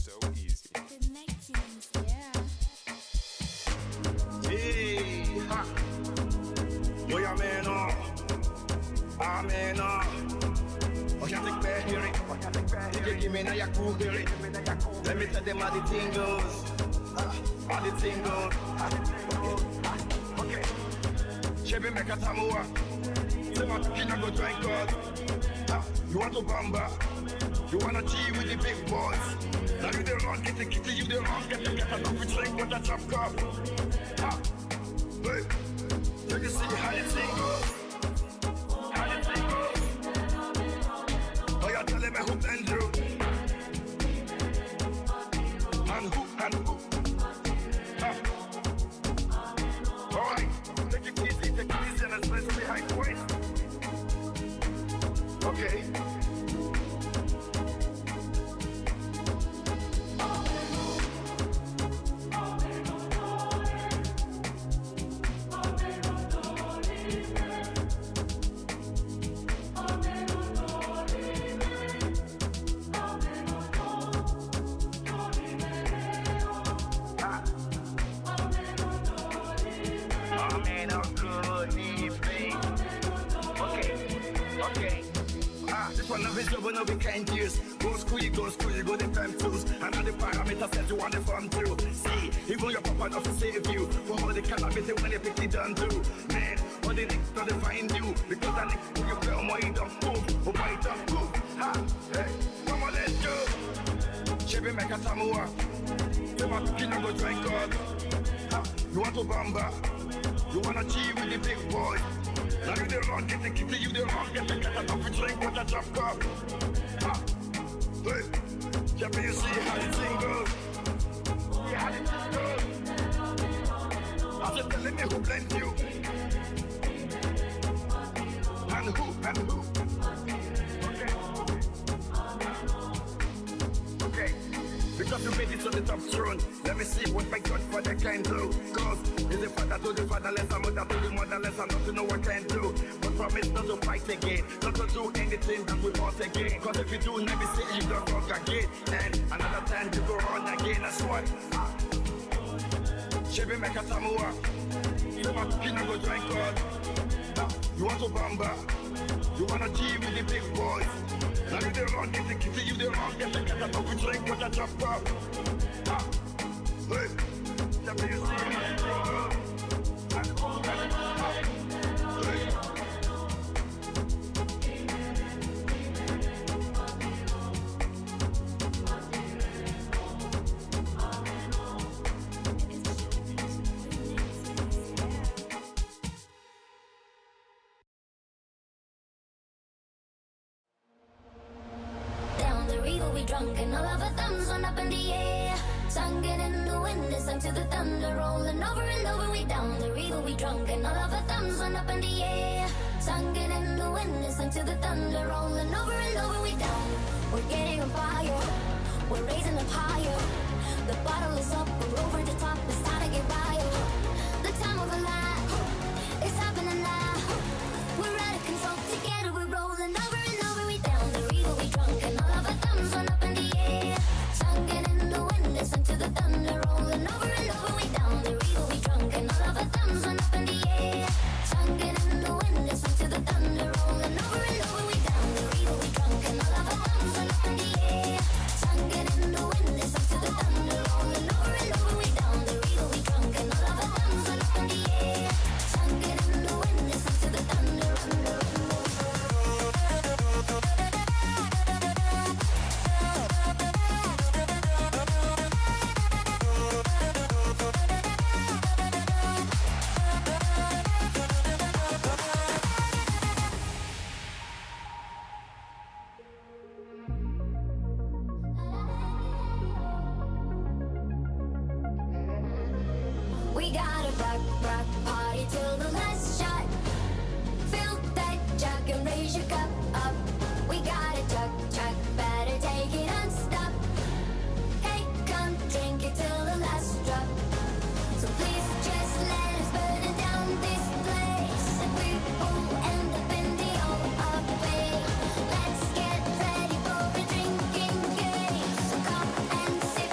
so easy. Connections, yeah. Hey, ha. Boy, I'm in oh, can't take back, hear it. DJ, give me now your cool, hear it. Let me tell them how the thing goes. How the thing goes. Okay. Chebe meka tamua. Say my kina go drink God. You want to bamba? You wanna G with the big boys? Now you the wrong, get the kitty, you the wrong, get enough to drink with that chop cup. Hey, you can see how the thing goes. How the thing goes. Oh, you're telling me who blend you? And who? Alright, take it easy and let's play some behind the waist. Okay. But no we can't use. Go school, you go the time tools. And all the parameters that you want to form through. See, even your papa not to save you. For all the cannabis when they pick it down too. Man, all the nicks not to find you. Because that nicks when you play on my don't move. Oh my don't move. Ha, hey, come on let's go. Chebe meka tamua. You want to kill go drink God. Ha, you want to bamba. You wanna G with the big boy. Now you the wrong, get the kitty, you the wrong, get enough to drink with that drop cup. Hey, Jeffy, you see how the thing goes. See how the thing goes. I said, telling me who blamed you. And who. Okay. Because you made it to the top throne. Let me see what my Godfather can do. Cause he's the father to the fatherless, a mother to the motherless, and not to know what I can do. But promise not to fight again, not to do anything that we want again. Cause if you do, let me see you don't walk again. And another time you go on again, that's what. Chebe meka tamua. You want to kina go drink God. You want to bamba. You wanna G with the big boys. Now you the wrong, get the kitty, you the wrong, get enough to drink with that chop cup. Hey, let me see drunk and all of our thumbs went up in the air. Singing in the wind, listen to the thunder rolling over and over. We down the river, we drunk and all of our thumbs went up in the air. Singing in the wind, listen to the thunder rolling over and over. We down, we're getting on fire, we're raising up higher. The bottle is up, we're over the top, it's time to get wild. The time of a life, it's happening now. We're out of control, together we're rolling over and over. We down the river, we drunk and all of our thumbs went up in the air. Singing in the wind, listen to the thunder rolling over and over. We down the river, we drunk and all of our thumbs went up in the air. Singing in the wind, listen to the thunder rolling over and over. We down the river, we drunk and all of our thumbs went up in the air. Singing in the wind, listen to the thunder rolling over and over. We down the river, we drunk and all of our thumbs went up in the air. Singing in the wind, listen to the thunder rolling over. We got a rock party till the last shot. Fill that jug and raise your cup up. We got a truck, better take it unstop. Hey, come drink it till the last drop. So please just let us burn it down this place, and we will end up in the OUA. Let's get ready for a drinking game. So come and sit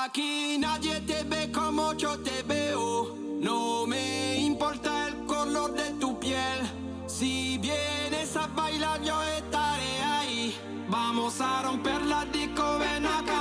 Aquí nadie te ve como yo te veo. No me importa el color de tu piel. Si vienes a bailar yo estaré ahí. Vamos a romper la disco, ven acá.